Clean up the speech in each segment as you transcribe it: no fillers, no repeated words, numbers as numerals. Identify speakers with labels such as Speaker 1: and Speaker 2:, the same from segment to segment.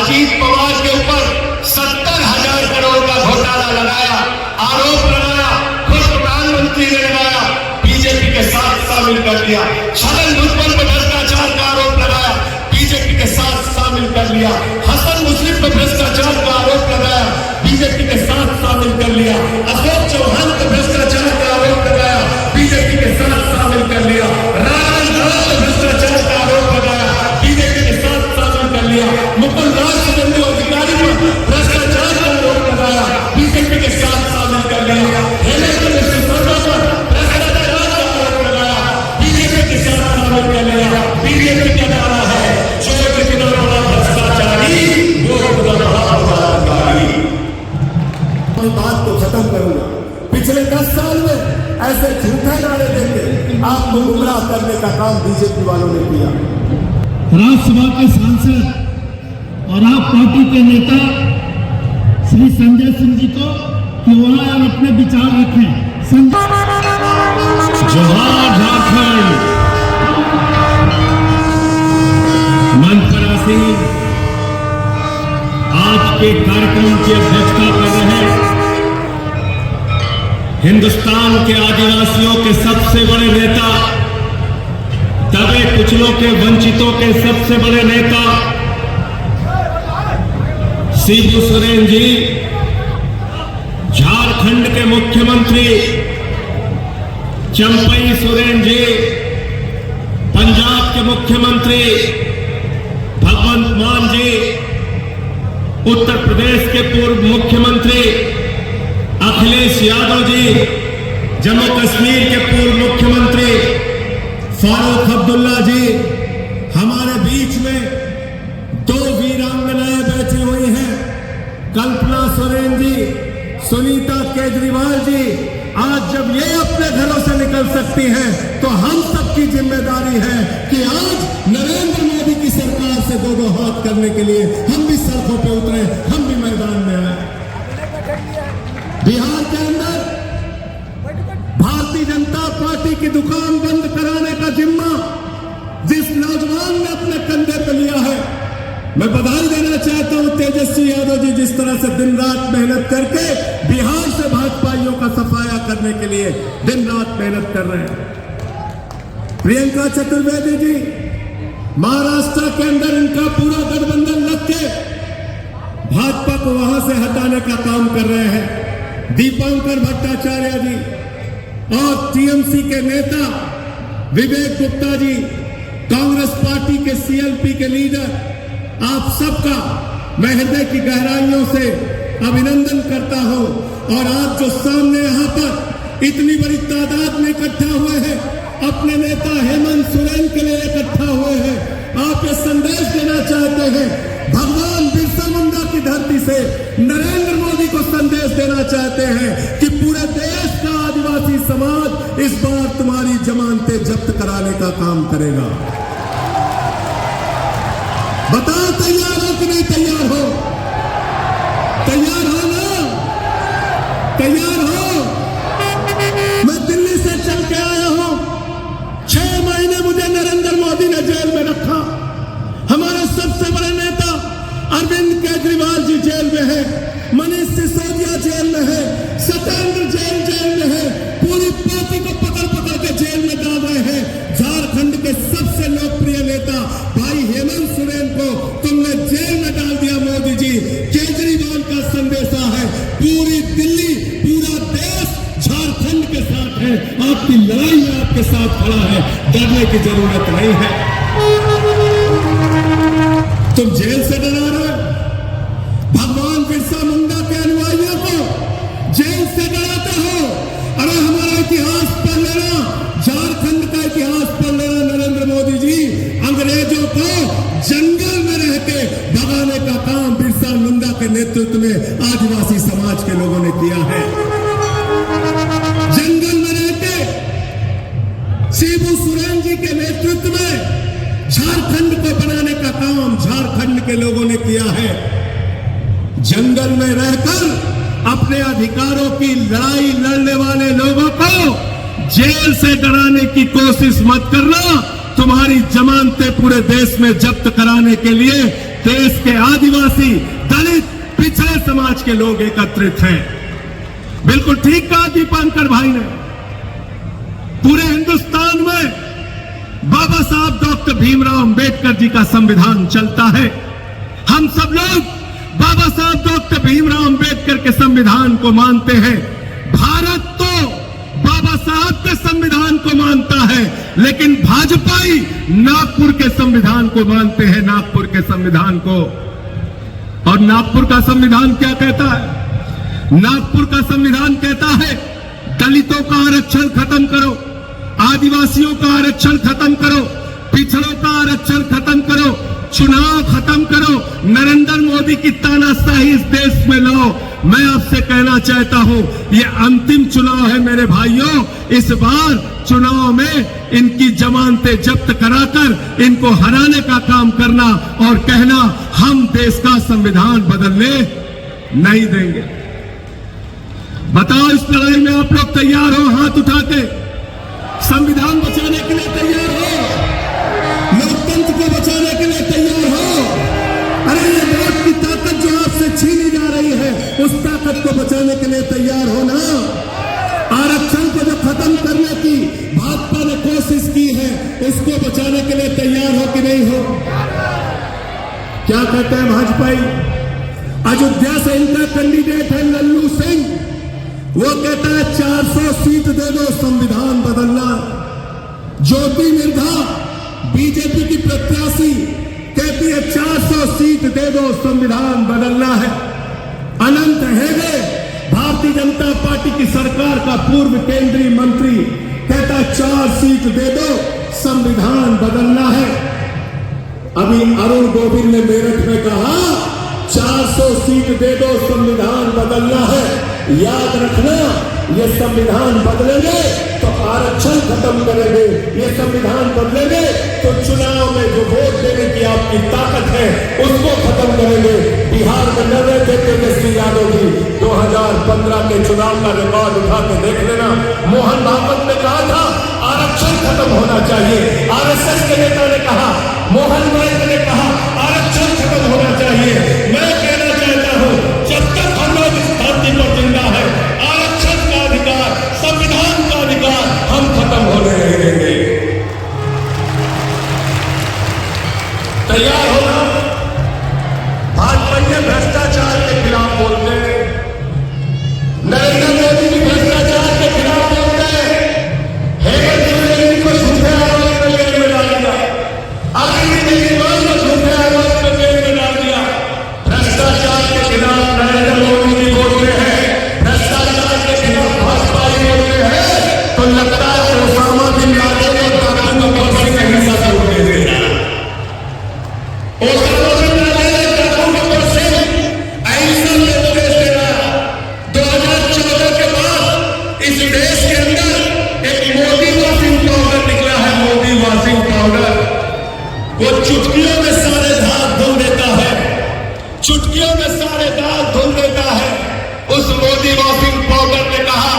Speaker 1: अजीत पवार के ऊपर 70,000 करोड़ का घोटाला लगाया, आरोप लगाया, खुद प्रधानमंत्री ने लगाया, बीजेपी के साथ शामिल कर दिया। छगन भुजबल पर भ्रष्टाचार का आरोप लगाया, बीजेपी के साथ शामिल कर लिया। हसन मुश्रीफ पर भ्रष्टाचार का आरोप लगाया, बीजेपी के साथ शामिल कर लिया। अशोक चौहान पर भ्रष्टाचार का आरोप लगाया, बीजेपी के साथ शामिल कर लिया। राजनाथ पर भ्रष्टाचार का आरोप लगाया, बीजेपी के साथ शामिल कर लिया। मुकुल राज सुरेंद्र अधिकारी पर भ्रष्टाचार का आरोप लगाया, बीजेपी के साथ शामिल कर लिया। हेमंत बिस्वा पर भ्रष्टाचार का आरोप लगाया, बीजेपी के साथ शामिल कर लिया। बीजेपी का नारा है, जो कितना बड़ा भ्रष्टाचारी वो कितना बड़ा अपराधी। मैं बात को खत्म करूंगा। पिछले 10 साल में ऐसे झूठे नारे देके आपको गुमराह करने का काम बीजेपी वालों ने किया।
Speaker 2: राज्यसभा के सांसद और आप पार्टी के नेता श्री संजय सिंह जी को कि वहां और अपने विचार रखें।
Speaker 3: जोहार झारखंड। मंच पर आसीन आज के कार्यक्रम की अध्यक्षता कर रहे हिंदुस्तान के आदिवासियों के सबसे बड़े नेता, दबे कुचलों के वंचितों के सबसे बड़े नेता शिबू सोरेन जी, झारखंड के मुख्यमंत्री चंपई सोरेन जी, पंजाब के मुख्यमंत्री भगवंत मान जी, उत्तर प्रदेश के पूर्व मुख्यमंत्री अखिलेश यादव जी, जम्मू कश्मीर के पूर्व मुख्यमंत्री फारूक अब्दुल्ला जी, हमारे बीच में 2 वीरांगनाएं बैठी हुई हैं, कल्पना सोरेन जी, सुनीता केजरीवाल जी। आज जब ये अपने घरों से निकल सकती हैं तो हम सबकी जिम्मेदारी है कि आज नरेंद्र मोदी की सरकार से 2-2 हाथ करने के लिए हम भी सड़कों पे उतरे, हम भी मैदान में आए। बिहार के अंदर भारतीय जनता पार्टी की दुकान बंद कराने का जिम्मा जिस नौजवान ने अपने कंधे पर लिया है, मैं बधाई देना चाहता हूं तेजस्वी यादव जी, जिस तरह से दिन रात मेहनत करके बिहार से भाजपाइयों का सफाया करने के लिए दिन रात मेहनत कर रहे हैं। प्रियंका चतुर्वेदी जी महाराष्ट्र के अंदर इनका पूरा गठबंधन लग के भाजपा को वहां से हटाने का काम कर रहे हैं। दीपांकर भट्टाचार्य जी और टीएमसी के नेता विवेक गुप्ता जी, कांग्रेस पार्टी के सीएलपी के लीडर, आप सबका मैं हृदय की गहराइयों से अभिनंदन करता हूं। और आज जो सामने यहां पर इतनी बड़ी तादाद में इकट्ठा हुए हैं, अपने नेता हेमंत सोरेन के लिए इकट्ठा हुए हैं, आप ये संदेश देना चाहते हैं, भगवान बिरसा मुंडा की धरती से नरेंद्र मोदी को संदेश देना चाहते हैं कि पूरे देश का आदिवासी समाज इस बार तुम्हारी जमानतें जब्त कराने का काम करेगा। बताओ तैयार हो कि नहीं तैयार हो? तैयार हो ना? तैयार हो? मैं दिल्ली से चल के आया हूं, 6 महीने मुझे नरेंद्र मोदी ने जेल में रखा। हमारे सबसे बड़े नेता अरविंद केजरीवाल जी जेल में है, मनीष सिसोदिया जेल में है, सत्येंद्र जैन जेल में है, पूरी पार्टी को पकड़ पकड़ के जेल में डाल रहे हैं। झारखंड के सबसे लोकप्रिय नेता भाई हेमंत सोरेन को तुमने जेल में डाल दिया मोदी जी। केजरीवाल का संदेशा है, पूरी दिल्ली, पूरा देश झारखंड के साथ है, आपकी लड़ाई में आपके साथ खड़ा है, डरने की जरूरत नहीं है। तुम जेल से डरा रहे हो, भगवान बिरसा मुंडा के अनुयायियों को जेल से डराते हो। अरे हमारा इतिहास पढ़ लेना, झारखंड का इतिहास पढ़ लेना नरेंद्र मोदी जी। अंग्रेजों को जंगल में रह के भगाने का काम बिरसा मुंडा के नेतृत्व में आदिवासी समाज के लोगों ने किया है। जंगल में रह के शिबू सोरेन जी के नेतृत्व में झारखंड को बनाने का काम झारखंड के लोगों ने किया है। जंगल में रहकर अपने अधिकारों की लड़ाई लड़ने वाले लोगों को जेल से डराने की कोशिश मत करना। तुम्हारी जमानतें पूरे देश में जब्त कराने के लिए देश के आदिवासी, दलित, पिछड़े समाज के लोग एकत्रित हैं। बिल्कुल ठीक कहा दीपांकर भाई ने। पूरे हिंदुस्तान में बाबा साहब डॉक्टर भीमराव अंबेडकर जी का संविधान चलता है। हम सब लोग बाबा साहब डॉक्टर भीमराव अंबेडकर के संविधान को मानते हैं। भारत तो बाबा साहब के संविधान को मानता है, लेकिन भाजपाई नागपुर के संविधान को मानते हैं, नागपुर के संविधान को। और नागपुर का संविधान क्या कहता है? नागपुर का संविधान कहता है दलितों का आरक्षण खत्म करो, आदिवासियों का आरक्षण खत्म करो, पिछड़ों का आरक्षण खत्म करो, चुनाव खत्म करो, नरेंद्र मोदी की तानाशाही इस देश में लाओ। मैं आपसे कहना चाहता हूं, ये अंतिम चुनाव है मेरे भाइयों। इस बार चुनाव में इनकी जमानतें जब्त कराकर इनको हराने का काम करना और कहना हम देश का संविधान बदलने नहीं देंगे। बताओ, इस लड़ाई में आप लोग तैयार हो? हाथ उठा के संविधान बचाने के लिए तैयार हो? लोकतंत्र को बचाने के लिए तैयार हो? अरे ये वोट की ताकत जो आपसे छीनी जा रही है, उस ताकत को बचाने के लिए तैयार हो ना? आरक्षण को जो खत्म करने की भाजपा ने कोशिश की है, उसको बचाने के लिए तैयार हो कि नहीं हो? क्या कहते हैं भाजपाई? अयोध्या से इनका कैंडिडेट है लल्लू सिंह। वो कहता है 400 सीट दे दो, संविधान बदलना। ज्योति मिर्धा बीजेपी की प्रत्याशी कहती है 400 सीट दे दो, संविधान बदलना है। अनंत हेगड़े भारतीय जनता पार्टी की सरकार का पूर्व केंद्रीय मंत्री कहता है 4 सीट दे दो, संविधान बदलना है। अभी अरुण गोविंद ने मेरठ में कहा 400 सीट दे दो, संविधान बदलना है। याद रखना, ये संविधान बदलेंगे तो आरक्षण खत्म करेंगे, ये संविधान बदलेंगे तो चुनाव में जो वोट देने की आपकी ताकत है उसको खत्म करेंगे। बिहार में लड़ रहे थे तेजस्वी यादव जी, 2015 के चुनाव का रिकॉर्ड उठा के देख लेना। मोहन भागवत ने कहा था आरक्षण खत्म होना चाहिए, आरएसएस के नेता ने कहा, मोहन भागवत ने कहा आरक्षण खत्म होना चाहिए। मैं कहना चाहता हूं, जब तक हम लोग इस धरती पर जिंदा है, आरक्षण का अधिकार, संविधान का अधिकार हम खत्म होने नहीं देंगे। तैयार होना। भाजपा ने भ्रष्टाचार के खिलाफ बोलते हैं, नरेंद्र मोदी भी भ्रष्टाचार के खिलाफ बोलते हैं। हेमंत सोरेन को झूठे आरोप में जेल में डाल दिया, अरविंद केजरीवाल को झूठे आरोप में जेल में डाल दिया। भ्रष्टाचार के खिलाफ नरेंद्र मोदी जी बोलते हैं, भ्रष्टाचार के खिलाफ भाजपा बोलते हैं, तो लगता है ओसामा बिन लादेन और ताकत को फांसी का हिस्सा छोड़ देते हैं। ओसामा बिन लादेन और ताकत को फांसी ऐसा निर्देश दे रहा। 2014 के बाद इस देश के अंदर एक मोदी वाशिंग पाउडर निकला है, मोदी वाशिंग पाउडर। वो चुटकियों में सारे दाग धुल देता है, चुटकियों में सारे दाग धुल देता है। उस मोदी वाशिंग पाउडर ने कहा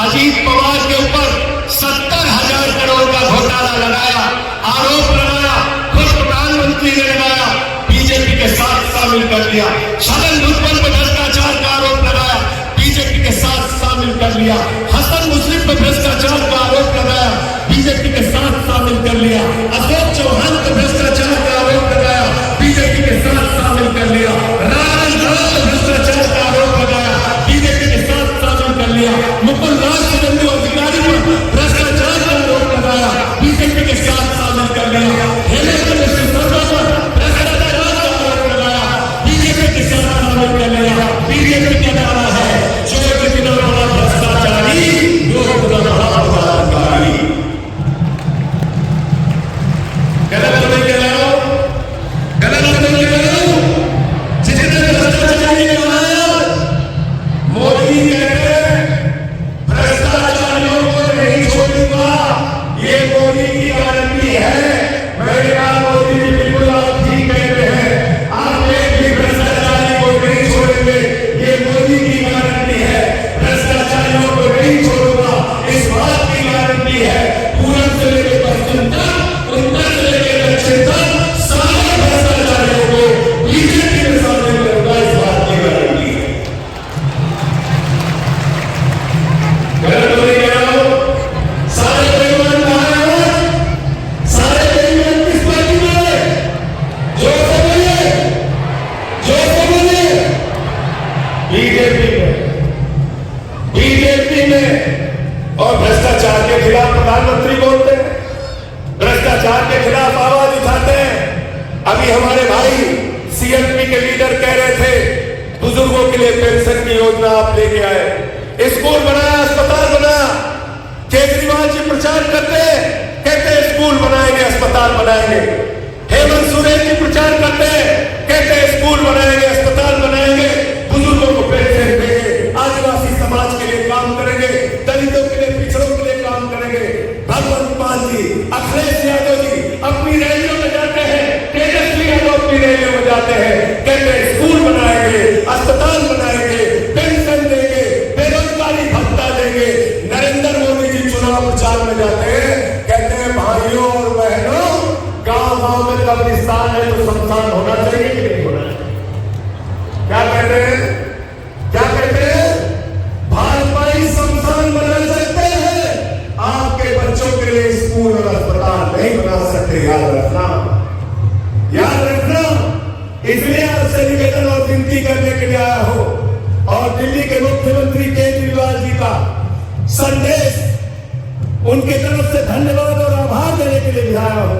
Speaker 3: अजीत पवार के ऊपर 70,000 करोड़ का घोटाला लगाया, आरोप लगाया, खुद प्रधानमंत्री ने लगाया, बीजेपी के साथ शामिल कर लिया। छगन भुजबल पर भ्रष्टाचार का आरोप लगाया, बीजेपी के साथ शामिल कर लिया। हसन मुस्लिम पर भ्रष्टाचार का आरोप लगाया, बीजेपी के साथ शामिल कर लिया। अशोक चौहान पर भ्रष्टाचार का आरोप लगाया, बीजेपी के साथ शामिल कर लिया। राजनाथ पर भ्रष्टाचार का आरोप लगाया, बीजेपी के साथ शामिल कर लिया। मुकुल राज चंद्र अधिकारी पर भ्रष्टाचार का आरोप लगाया, बीजेपी के साथ शामिल कर लिया। हेमंत बिश्व शर्मा पर भ्रष्टाचार का आरोप लगाया, बीजेपी के साथ शामिल कर लिया। बीजेपी का नारा है जो कितना बड़ा भ्रष्टाचारी, जो कितना बड़ा बलात्कारी। अभी हमारे भाई सीएलपी के लीडर कह रहे थे बुजुर्गों के लिए पेंशन की योजना आप लेके आए, स्कूल बनाया, अस्पताल बनाया। केजरीवाल जी प्रचार करते कहते स्कूल बनाएंगे, अस्पताल बनाएंगे। हेमंत सोरेन जी प्रचार करते कहते स्कूल बनाएंगे, अस्पताल बनाएंगे, बुजुर्गों को पेंशन देंगे, आदिवासी समाज के लिए काम करेंगे, दलितों के लिए, पिछड़ों के लिए काम करेंगे। भगवंत मान जी, अखिलेश यादव जी अपनी रैलियों में जाते हैं, तेजस्वी यादव अपनी रैलियों में जाते हैं, कहते हैं स्कूल बनाएंगे, अस्पताल बनाएंगे, पेंशन देंगे, बेरोजगारी भत्ता देंगे। नरेंद्र मोदी जी चुनाव प्रचार में जाते हैं, कहते हैं भाइयों और बहनों, गांव-गांव में कब्रिस्तान है तो शमशान होना चाहिए कि नहीं होना चाहिए? क्या कहते हैं? क्या कहते हैं? भाजपा ही शमशान बना सकते हैं, आपके बच्चों के लिए स्कूल और अस्पताल नहीं बना सकते। याद रखना, याद रखना। इसलिए आपसे निवेदन और विनती करने के लिए आया हो और दिल्ली के मुख्यमंत्री केजरीवाल जी का संदेश उनके तरफ से धन्यवाद और आभार देने के लिए भी आया हो।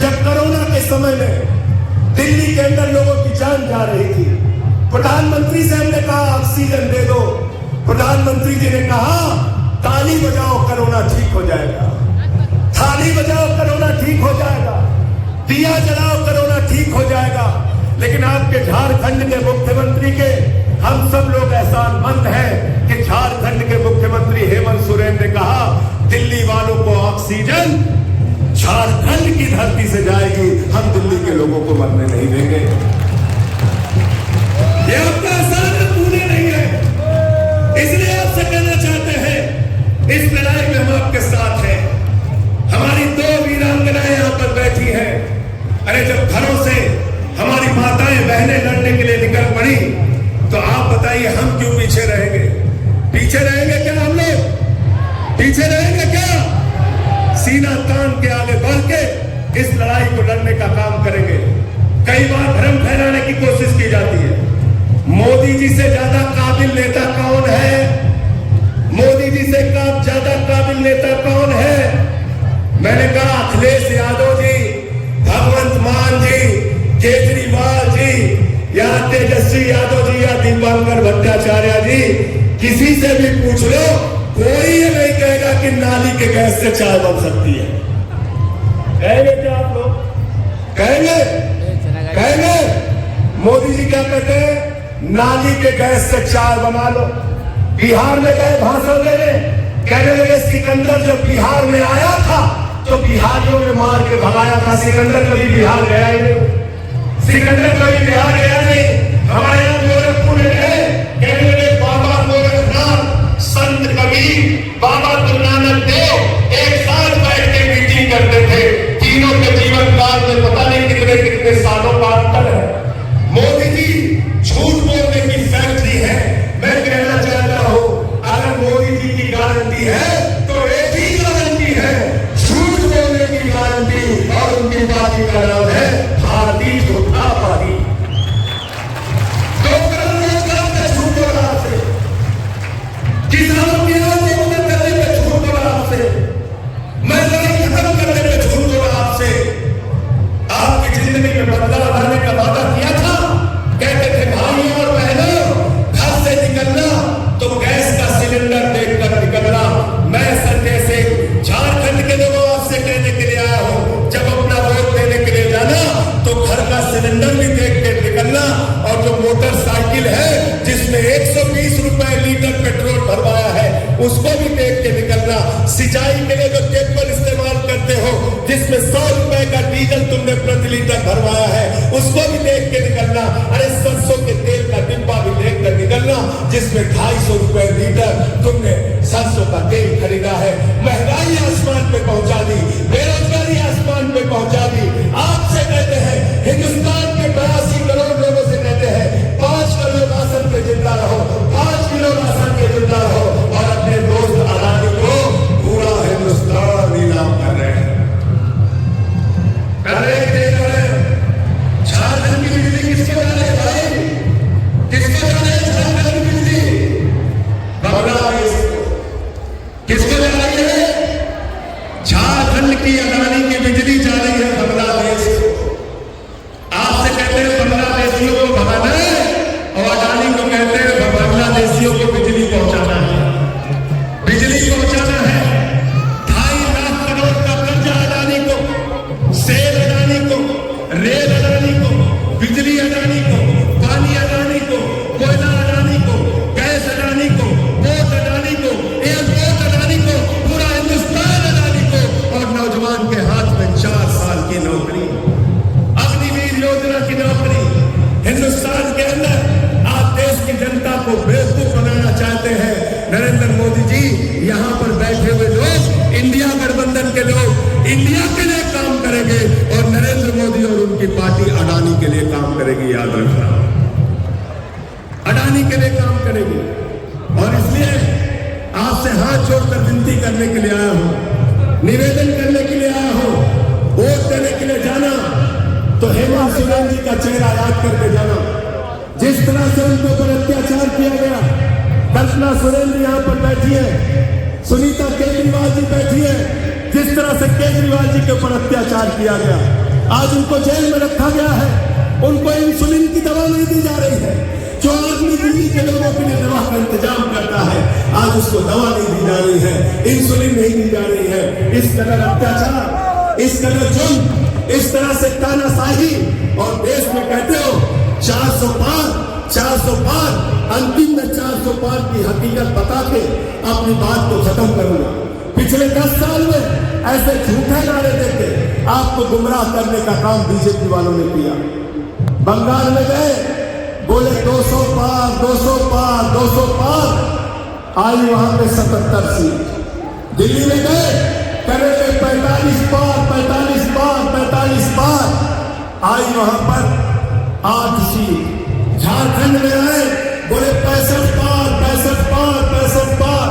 Speaker 3: जब कोरोना के समय में दिल्ली के अंदर लोगों की जान जा रही थी, प्रधानमंत्री से हमने कहा ऑक्सीजन दे दो, प्रधानमंत्री जी ने कहा ताली बजाओ कोरोना ठीक हो जाएगा, थाली बजाओ कोरोना ठीक हो जाएगा, दिया जलाओ कोरोना ठीक हो जाएगा। लेकिन आपके झारखंड के मुख्यमंत्री के हम सब लोग एहसानमंद हैं कि झारखंड के मुख्यमंत्री हेमंत सोरेन ने कहा दिल्ली वालों को ऑक्सीजन झारखंड की धरती से जाएगी, हम दिल्ली के लोगों को मरने नहीं देंगे। ये आपका एहसान है, पूरे नहीं है। इसलिए आपसे कहना चाहते हैं इस लड़ाई में हम आपके साथ हैं। हमारी 2 वीरांगनाएं यहां पर बैठी हैं। अरे जब घरों से हमारी माताएं बहनें लड़ने के लिए निकल पड़ी तो आप बताइए हम क्यों पीछे रहेंगे? पीछे रहेंगे क्या हम लोग? पीछे रहेंगे क्या? सीना तान के आगे बढ़ के इस लड़ाई को लड़ने का काम करेंगे। कई बार भ्रम फैलाने की कोशिश की जाती है। मोदी जी से ज्यादा काबिल नेता कौन है? मोदी जी से ज्यादा काबिल नेता कौन है? मैंने कहा अखिलेश यादव जी, भगवंत मान जी, केजरीवाल जी या तेजस्वी यादव जी या दीपांकर भट्टाचार्य जी, किसी से भी पूछ लो, कोई ये नहीं कहेगा कि नाली के गैस से चाय बन सकती है। कहेंगे क्या आप लोग? कहेंगे? कहेंगे? मोदी जी क्या कहते हैं? नाली के गैस से चाय बना लो। बिहार में गए भाषण देने, कहने लगे सिकंदर जब बिहार में आया था तो बिहारियों ने मार के भगाया था, सिकंदर कभी बिहार गया ही नहीं। सिकंदर कभी बिहार गया नहीं। हमारे यहाँ गोरखपुर में गए, कहने लगे बाबा गोरखनाथ, संत कबीर, बाबा गुरु नानक देव एक साथ बैठ के मीटिंग करते थे। तीनों के जीवन काल में पता नहीं कितने कितने सालों का अंतर है। मोदी जी झूठ बोलने की फैक्ट्री है। मैं कहना चाहता हूं अगर मोदी जी की गारंटी है तो एक ही गारंटी है, झूठ बोलने की गारंटी, और उनकी पार्टी का नाम है भारतीय जनता पार्टी। 2 करोड़ रोजगार का झूठ बोला आपसे, किसानों की आंदोलन करने पे झूठ बोला आपसे, महिलाएं खत्म करने पे झूठ बोला आपसे, आपकी जिंदगी में बदलाव लाने का वादा किया था। कहते थे भाइयों और बहनों, घर से निकलना तो गैस का सिलेंडर देखकर निकलना। मैं संजय सिंह झारखंड के लोगों आपसे कहने के लिए आया हूं, जब अपना वोट देने के लिए जाना तो घर का सिलेंडर भी देख के निकलना, और जो मोटरसाइकिल है जिसमें 120 रुपए लीटर पेट्रोल भरवाया है उसको भी देख के निकलना। सिंचाई के लिए जो टेम्पर इस्तेमाल करते हो जिसमें 100 रुपए का डीजल तुमने प्रति लीटर भरवाया है उसको भी देख के निकलना। अरे सरसों के तेल का डिब्बा भी देख कर निकलना जिसमें 250 रुपए लीटर तुमने सरसों का तेल खरीदा है। महंगाई आसमान पे पहुंचा दी, बेरोजगारी आसमान पे पहुंचा दी। आपसे कहते हैं हिंदुस्तान के 82 करोड़ लोगों से कहते हैं 5 किलो राशन पे जिंदा रहो, 5 किलो राशन पे जिंदा रहो, और अपने दोस्त अदानी को पूरा हिंदुस्तान नीलाम कर रहे हैं। झारखंड की बिजली किसके बना है भाई? किसके बना है झारखंड की बिजली? किसके बना है? अडानी के लिए काम करेगी, याद रखना, अडानी के लिए काम करेगी। और इसलिए आपसे हाथ जोड़कर विनती करने के लिए आया हूं, निवेदन करने के लिए आया हूं। वोट देने के लिए जाना तो हेमंत सोरेन जी का चेहरा याद करके जाना। जिस तरह से उनके ऊपर अत्याचार किया गया, कल्पना सोरेन जी यहाँ पर बैठी है, सुनीता केजरीवाल जी बैठी है, जिस तरह से केजरीवाल जी के ऊपर अत्याचार किया गया, आज उनको जेल में रखा गया है, उनको इंसुलिन की दवा नहीं दी जा रही है। जो आदमी दिल्ली के लोगों के लिए दवा का इंतजाम करता है, आज उसको दवा नहीं दी जा रही है, इंसुलिन नहीं दी जा रही है। इस कदर अत्याचार, इस कदर जुल्म, इस तरह से तानाशाही, और देश में कहते हो 400 पार, 400 पार, अंतिम में 400 पार की हकीकत बता के अपनी बात को खत्म करूंगा। पिछले 10 साल में ऐसे झूठे नारे देके आपको गुमराह करने का काम बीजेपी वालों ने किया। बंगाल में गए, बोले 200 पार, 200 पार, 200 पार, आई वहां पे 77 सीट। दिल्ली में गए, करेंगे 45 पार, 45 पार, 45 पार, आई वहां पर 8 सीट। झारखंड में आए, बोले 65 पार, 65 पार, 65 पार,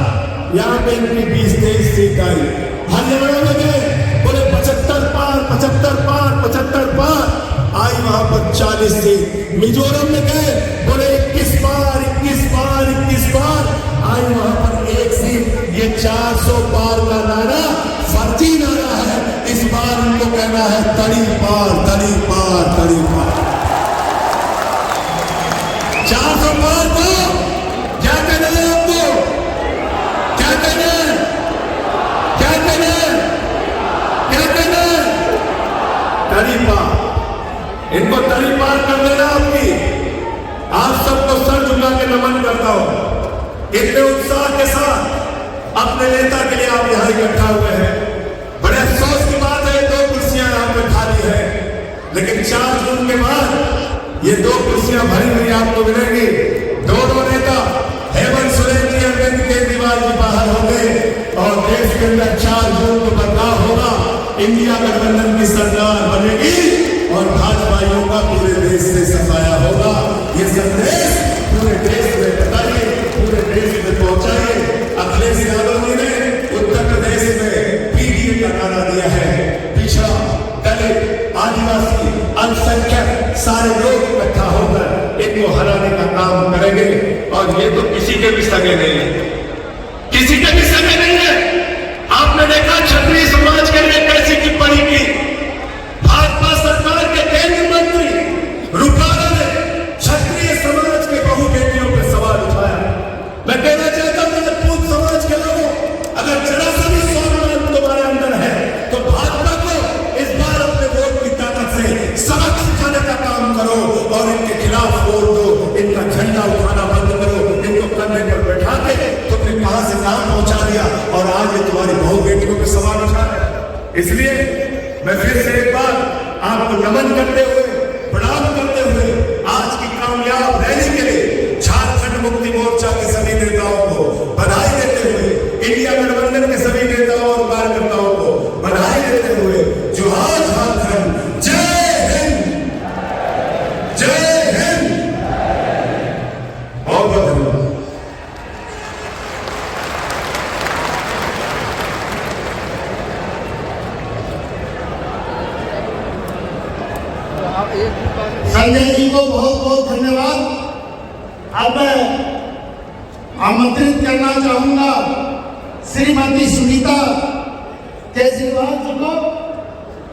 Speaker 3: यहाँ पे इनकी 20-23 सीट आई। हरियाणा में गए, बोले 75 पार, 75 पार, 75 पार, आई वहां पर 40 सीट। मिजोरम में गए, बोले 21 पार, 21 पार, 21 पार, आई वहां पर 1 सीट। ये 400 पार का नारा फर्जी नारा है। इस बार उनको कहना है तड़ी पार, तड़ी पार, तड़ी पार। 400 पार को क्या कहना है आपको? क्या कहना है? क्या कहना है? क्या कहना है? तड़ी पार, इनको तड़ी पार कर देना आपकी। आप सबको सर झुका के नमन करता हूं। इतने उत्साह के साथ अपने नेता के लिए आप यहां इकट्ठा हुए हैं। बड़े अफसोस की बात है, 2 कुर्सियां यहां पे खाली है, लेकिन 4 जून के बाद ये 2 कुर्सियां भरी हुई आपको मिलेंगी। दोनों नेता हेमंत सोरेन जी, अरविंद केजरीवाल जी बाहर होंगे और देश के अंदर 4 जून को बदलाव होगा। इंडिया गठबंधन की सरकार बनेगी और भाजपाइयों का पूरे देश से सफाया होगा। ये संदेश पूरे देश में बताइए, पूरे देश में पहुंचाइए। अखिलेश यादव जी ने उत्तर प्रदेश में पीडीए का नारा दिया है। पिछड़ा, दलित, आदिवासी, अल्पसंख्यक सारे लोग इकट्ठा होकर इनको हराने का काम करेंगे। और ये तो किसी के भी सगे नहीं है, किसी के भी सगे नहीं है। आपने देखा क्षत्रिय समाज के लिए कैसी टिप्पणी की। भाजपा सरकार के केंद्रीय मंत्री रूपाला ने क्षत्रिय समाज के बहु बेटियों पर सवाल उठाया। मैं कहना चाहता हूं राजपूत समाज के लोगों, अगर जरा सा भी स्वाभिमान तुम्हारे अंदर है तो भाजपा को इस बार अपने वोट की ताकत से सबक सिखाने का काम करो और इनके खिलाफ वोट दो। इनका झंडा उठाना बंद करो। इनको कंधे पर बैठा के तुमने कहां से कहां पहुंचा दिया और आज ये तुम्हारी बहु बेटियों पर सवाल उठा रहे। इसलिए मैं फिर से एक बार आपको नमन करते हुए, प्रणाम करते हुए आज की कामयाब रैली के लिए झारखंड मुक्ति मोर्चा के सभी नेताओं को बधाई देते हुए, इंडिया गठबंधन के सभी नेताओं और कार्यकर्ताओं को बधाई देते हुए, जोहार झारखंड, जय हिंद, जय हिंद। बहुत बहुत धन्यवाद।
Speaker 4: संजय जी को बहुत बहुत धन्यवाद। अब मैं आमंत्रित करना चाहूंगा श्रीमती सुनीता केजरीवाल जी को,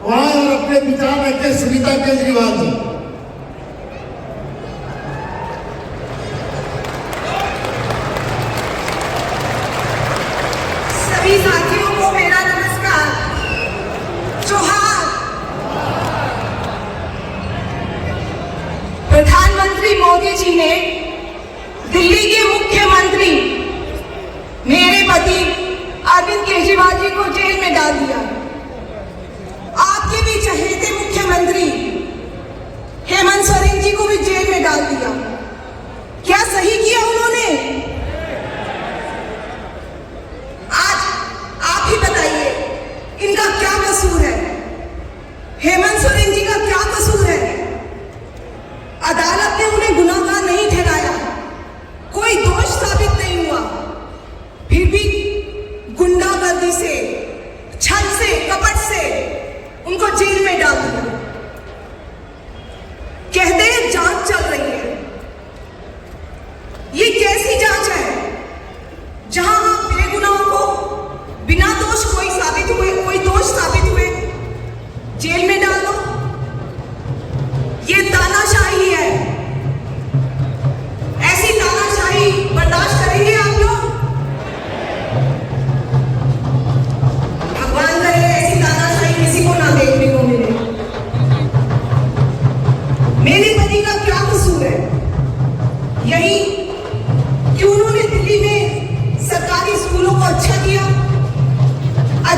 Speaker 4: वहां और अपने विचार रखे। सुनीता केजरीवाल जी,
Speaker 5: सभी साथियों को मेरा नमस्कार, जोहार। प्रधानमंत्री मोदी जी ने दिल्ली के मुख्यमंत्री मेरे पति अरविंद केजरीवाल जी को जेल में डाल दिया। आपके भी चहेते मुख्यमंत्री हेमंत सोरेन जी को भी जेल में डाल दिया। क्या सही किया उन्होंने? आज आप ही बताइए, इनका क्या कसूर है? हेमंत सोरेन जी का क्या कसूर है?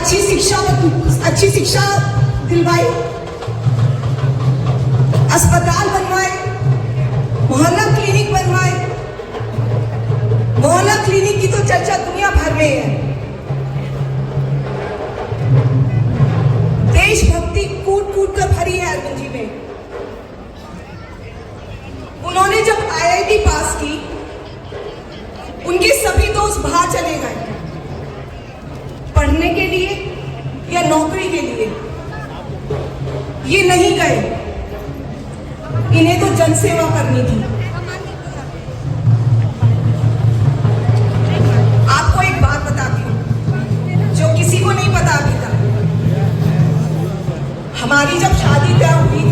Speaker 5: अच्छी शिक्षा दिलवाई, अस्पताल बनवाए, मोहल्ला क्लिनिक बनवाए। मोहल्ला क्लिनिक की तो चर्चा दुनिया भर में है। देशभक्ति कूट कूट कर भरी है अरविंद जी में। उन्होंने जब IIT पास की, उनके सभी दोस्त बाहर चले गए पढ़ने के लिए या नौकरी के लिए। ये नहीं गए, इन्हें तो जनसेवा करनी थी। आपको एक बात बताती हूँ जो किसी को नहीं पता अभी तक। हमारी जब शादी तय हुई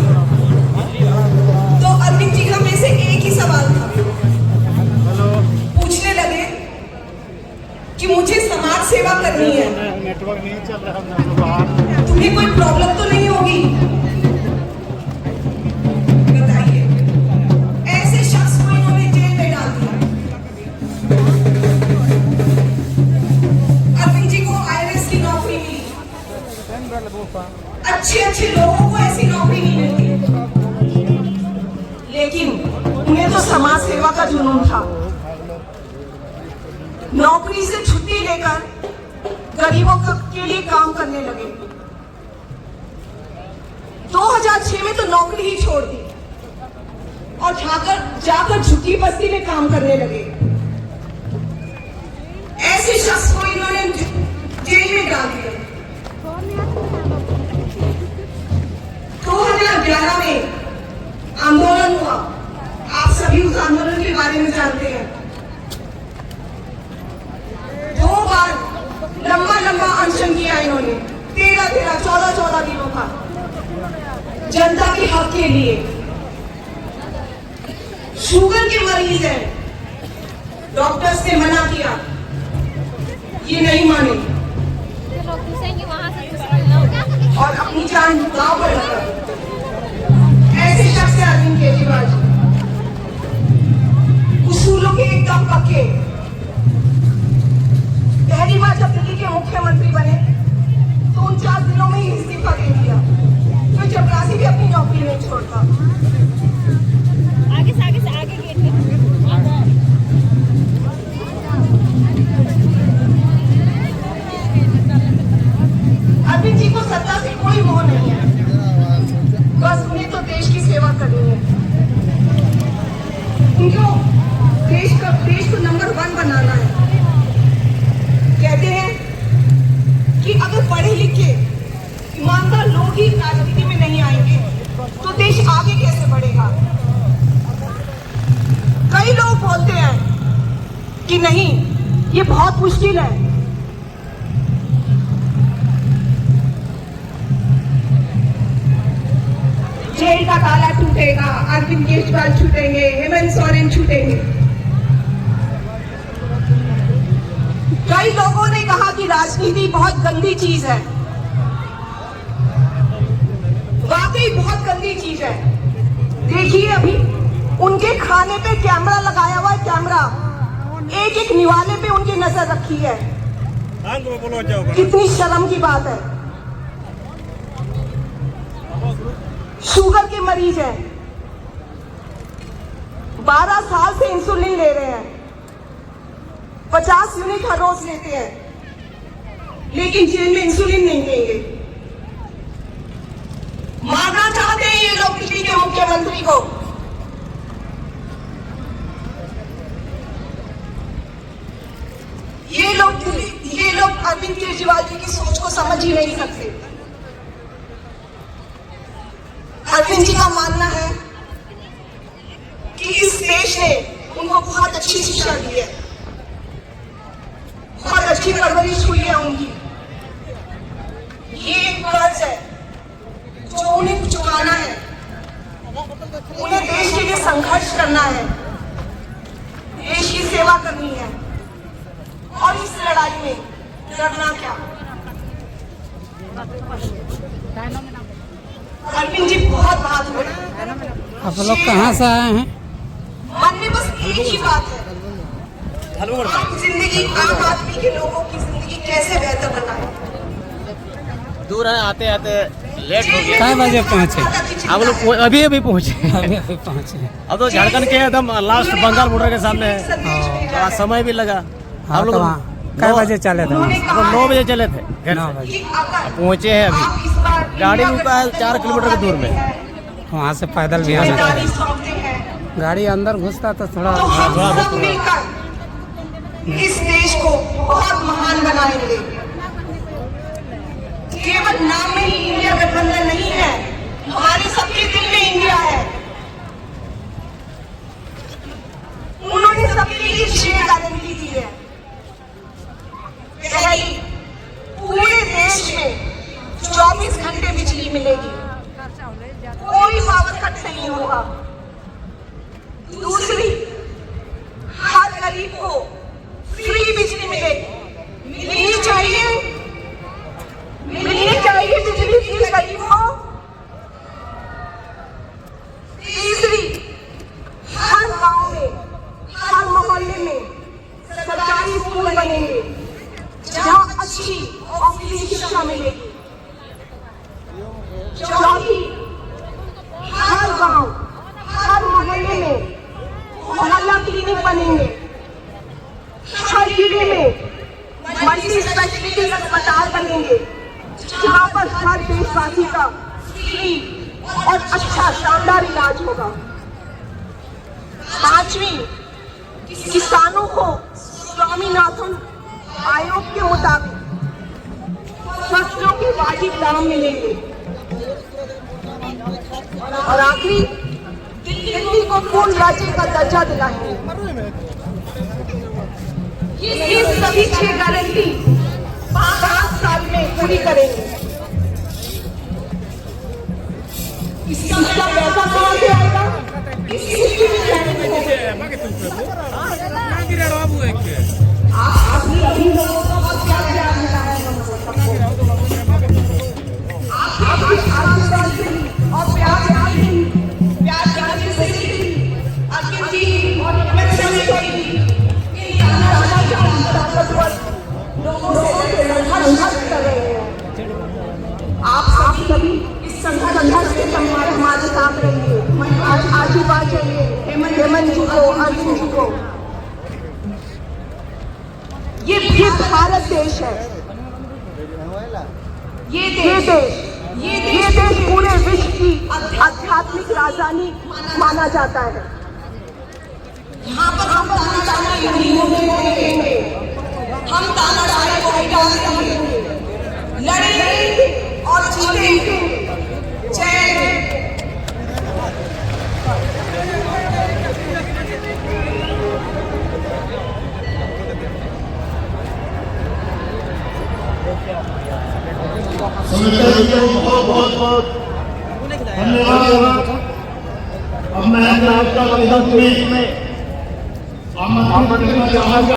Speaker 5: तो अरविंद जी का मेरे से एक ही सवाल था। पूछने लगे कि मुझे समाज सेवा करनी है,
Speaker 6: नेटवर्क नहीं चल रहा,
Speaker 5: तुम्हें कोई प्रॉब्लम तो नहीं होगी? बताइए। ऐसे शख्स को इन्होंने जेल में डाल दिया। अरविंद जी को IRS की नौकरी मिली। अच्छे लोगों को ऐसी नौकरी नहीं मिलती, लेकिन उन्हें तो समाज सेवा का जुनून था। नौकरी से छुट्टी लेकर गरीबों के लिए काम करने लगे। 2006 में तो नौकरी ही छोड़ दी और जाकर झुग्गी बस्ती में काम करने लगे। ऐसे शख्स को इन्होंने जेल में डाल दिया। 2011 में आंदोलन हुआ। आप सभी उस आंदोलन के बारे में जानते हैं। 2 बार लंबा अनशन किया इन्होंने, 13 14 दिनों का, जनता के हक के लिए। शुगर के मरीज हैं, डॉक्टर्स ने मना किया, ये नहीं माने और अपनी जान दांव पर रखा। ऐसे शख्स है अरविंद केजरीवाल जी, उसूलों के एकदम पक्के। पहली बार जब दिल्ली के मुख्यमंत्री बने तो 49 दिनों में ही इस्तीफा दे दिया। फिर चपरासी भी अपनी नौकरी नहीं छोड़ता।
Speaker 7: आगे से आगे गेट में
Speaker 5: अरविंद जी को सत्ता से कोई मोह नहीं है, बस उन्हें तो देश की सेवा करनी है। उनको देश को नंबर 1 बनाना है। कहते हैं कि अगर पढ़े लिखे ईमानदार लोग ही राजनीति में नहीं आएंगे तो देश आगे कैसे बढ़ेगा? कई लोग बोलते हैं कि नहीं, ये बहुत मुश्किल है। जेल का ताला टूटेगा, अरविंद केजरीवाल छूटेंगे, हेमंत सोरेन छूटेंगे। कई लोगों ने कहा कि राजनीति बहुत गंदी चीज है। वाकई बहुत गंदी चीज है। देखिए, अभी उनके खाने पे कैमरा लगाया हुआ है। कैमरा एक निवाले पे उनकी नजर रखी है। कितनी शर्म की बात है। शुगर के मरीज हैं, 12 साल से इंसुलिन ले रहे हैं, 50 यूनिट हर रोज लेते हैं, लेकिन जेल में इंसुलिन नहीं देंगे। मारना चाहते हैं ये लोग दिल्ली के मुख्यमंत्री को। ये लोग अरविंद केजरीवाल जी की सोच को समझ ही नहीं सकते। अरविंद जी का मानना है कि इस देश ने उनको बहुत अच्छी शिक्षा दी है, बहुत अच्छी परवरिश हुई है उनकी। ये एक कर्ज है जो उन्हें चुकाना है। उन्हें देश के लिए संघर्ष करना है, देश की सेवा करनी है, और इस लड़ाई में डरना क्या। अरविंद जी बहुत बहादुर हैं।
Speaker 7: आप लोग कहाँ से आए हैं?
Speaker 5: मन में बस एक ही बात है, आम जिंदगी, आम आदमी के लोगों की जिंदगी कैसे बेहतर बनाए।
Speaker 6: दूर है, आते आते लेट हो गया।
Speaker 7: कै बजे पहुँचे?
Speaker 6: हम लोग अभी अभी पहुँचे।
Speaker 7: अभी अभी पहुँचे।
Speaker 6: अब तो झारखंड के एकदम लास्ट बंगाल बॉर्डर के सामने है, थोड़ा समय भी लगा।
Speaker 7: हाँ,
Speaker 6: हम
Speaker 7: तो
Speaker 6: लोग
Speaker 7: वहाँ कै बजे चले थे? वहाँ
Speaker 6: हम 9 बजे चले थे घर
Speaker 7: 9
Speaker 6: से।
Speaker 7: बजे
Speaker 6: अब पहुँचे हैं अभी। गाड़ी रुका है 4 किलोमीटर की दूर में।
Speaker 7: वहाँ से पैदल भी आना चाहिए। गाड़ी अंदर घुसता तो थोड़ा
Speaker 5: तो हम सब मिलकर इस देश को बहुत महान बनाएंगे। केवल नाम में ही इंडिया गठबंधन नहीं है, हमारे सबके दिल में इंडिया है। उन्होंने सबके लिए 6 गारंटी दी है। पहली, पूरे देश में 24 घंटे बिजली मिलेगी, कोई पावर कट नहीं होगा। दूसरी, हर गरीब को फ्री बिजली मिलेगी। मिलनी चाहिए बिजली फ्री गरीब को। तीसरी, हर गांव में, हर मोहल्ले में सरकारी स्कूल बनेंगे जहां अच्छी और फ्री शिक्षा मिलेगी। चौथी, हर गांव, हर मोहल्ले में मोहल्ला क्लिनिक बनेंगे। हर जिले में मल्टी स्पेशलिटी अस्पताल बनेंगे जहां पर हर देशवासी का फ्री और अच्छा शानदार इलाज होगा। पांचवी, किसानों को स्वामीनाथन आयोग के मुताबिक फसलों के वाजिब दाम मिलेंगे। और आखिरी, दिल्ली को पूर्ण राज्य का दर्जा दिलाएंगे। ये सभी 6 गारंटी 5 साल में पूरी करेंगे। इसका पैसा कहाँ से आएगा? इसकी भी गारंटी आप अभी लोगों को बहुत क्या मिला है आपके आशीर्वाद से और प्यार से आगे जी और आप सभी इस संघर्ष के हमारे साथ रहिए। आशीर्वाद चाहिए हेमंत जी को, अर्जुन जी को। ये भारत देश है। ये देश पूरे विश्व की आध्यात्मिक राजधानी माना जाता है। यहाँ पर हम तानाशाही नहीं होंगे, हम तानाशाही को हटाएंगे, लड़ेंगे और जीतेंगे। जय हिंद।
Speaker 1: सुनीता जी को बहुत धन्यवाद। अब मैं आपका में आमंत्रित करना चाहूँगा।